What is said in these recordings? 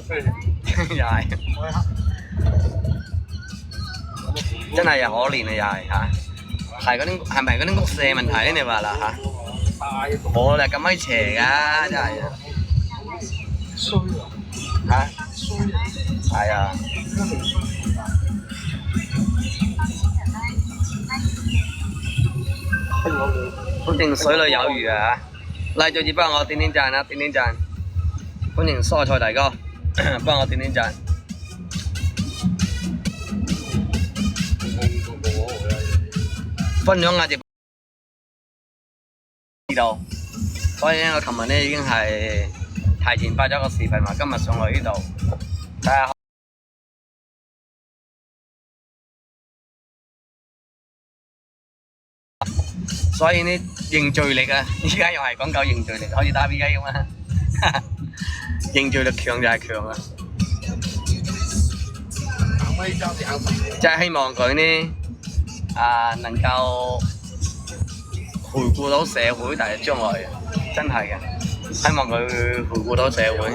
又係真係又可憐啊，又係嚇，係咪嗰啲屋舍問題咧？你話啦嚇，冇啦，咁閪邪㗎，真係嚇，係啊。歡迎水裏有魚啊！拉住字幫我點點讚啊，點點讚！歡迎蔬菜大哥，幫我點點讚。分享下直播度，所以咧我琴日咧已經係提前發咗個視頻話今日上嚟呢度睇下。所以呢凝聚力啊，依家又係講究凝聚力，好似打飛機咁啊！凝聚力強就係強啊！即係希望佢呢能夠回顧到社會第日將來，真係嘅，希望佢回顧到社會。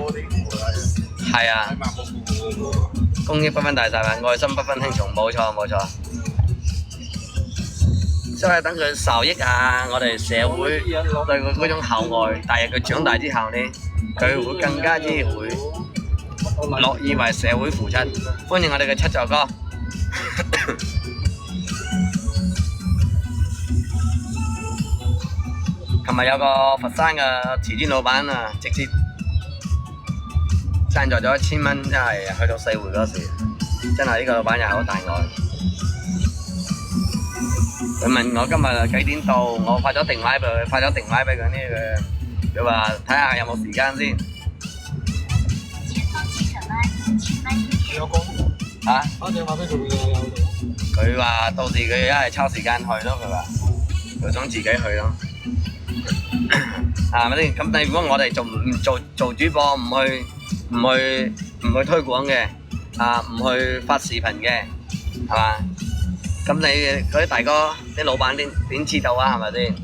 係啊，公益不分大細，愛心不分輕重，冇錯冇錯。即係等佢受益下我哋社會對佢嗰種厚愛，第日佢長大之後呢，佢會更加之會樂意為社會付出。歡迎我哋嘅七座哥。琴日有個佛山嘅瓷磚老闆啊，直接贊助咗1000蚊，真係去到四會嗰時，真係呢個老闆又係好大愛。佢問我今日幾點到，我發咗定位俾佢，呢佢話睇下有冇時間先。嚇？佢話到時佢一係抽時間去咯，佢話佢想自己去咯。係咪先？咁如果我哋做主播，唔去推廣嘅，唔去發視頻嘅，係嘛？咁你嗰啲大哥、啲老闆點知道啊？係咪先？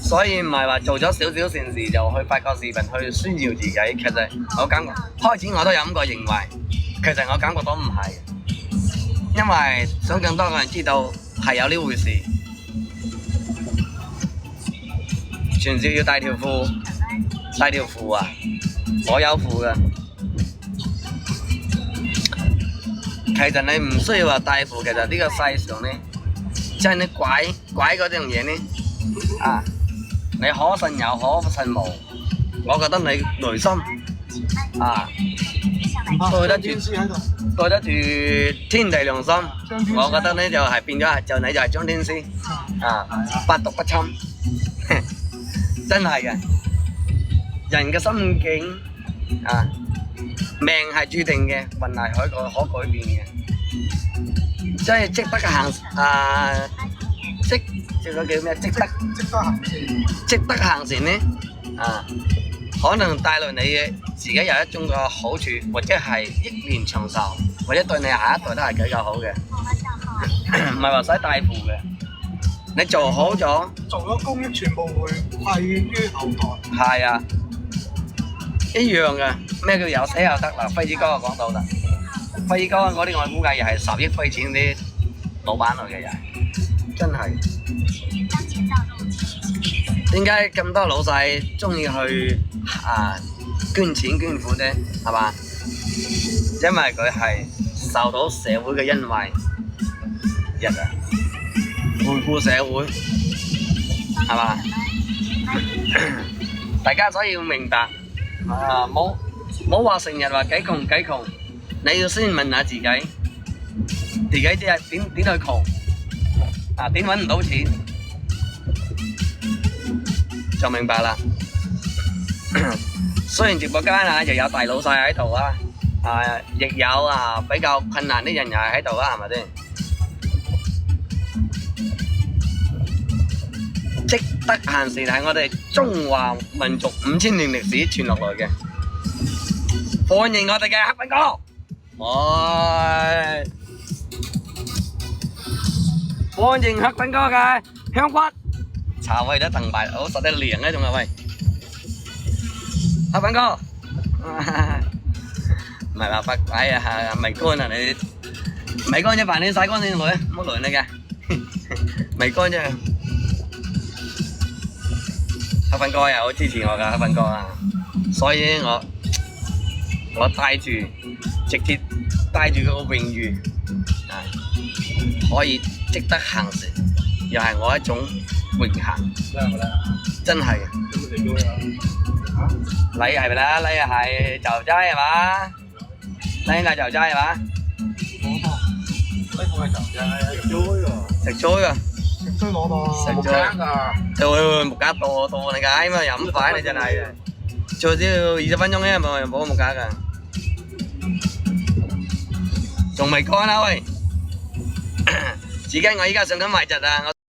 所以唔係話做咗少少善事就去發個視頻去宣耀自己。其實我開始我都有咁個認為，其實我感覺到唔係，因為想更多個人知道係有呢回事。傳説要帶條褲啊！我有褲㗎。其實你唔需要話帶褲，其實呢個世上呢，即係你拐嗰樣嘢呢，你可信有可信無，我覺得你內心對得住天地良心，我覺得呢就係變咗你就係張天師百毒不侵，真係嘅。人嘅心境命係注定嘅，運係可改變嘅，即係積德行善呢，可能帶來你嘅自己有一種個好處，或者係益年長壽，或者對你下一代都係比較好嘅，唔係話使帶負嘅。你做好咗，做咗公益全部會歸於後代。係啊。一樣嘅，咩叫有捨有得嗱？輝子哥講到啦，輝哥嗰啲我估計又係10億飛錢啲老闆嚟嘅人，真係。點解咁多老細中意去捐錢捐款咧？係嘛？因為佢係受到社會嘅恩惠，回顧社會，係嘛？大家所以要明白。冇話成日話幾窮，你要先問下自己即係點去窮，點揾唔到錢，就明白啦。雖然直播間又有大老細喺度亦有比較困難啲人又係喺度係咪先？積德行善係我哋中華民族5000年歷史傳落來嘅。歡迎我哋嘅黑粉哥，歡迎黑粉哥嘅香骨，茶位都騰埋，好實得靚啊仲係喂，黑粉哥，唔係話不哎呀咪乾啊你，咪乾隻飯你洗乾淨佢，唔好亂你嘅，咪乾啫。黑粉哥又好支持我㗎，黑粉哥啊，所以我帶住直接帶住嗰個榮譽啊，可以值得行成，又係我一種榮幸，真係。你係咪啦？你係就齋係嘛？你係就齋係嘛？食豬啊！食追攞噃。食豬。對，木架多你解嘛，又咁快你真係啊！最少20分鐘啫，冇木架㗎。仲未乾啊喂！紙巾我依家上緊賣窒啊！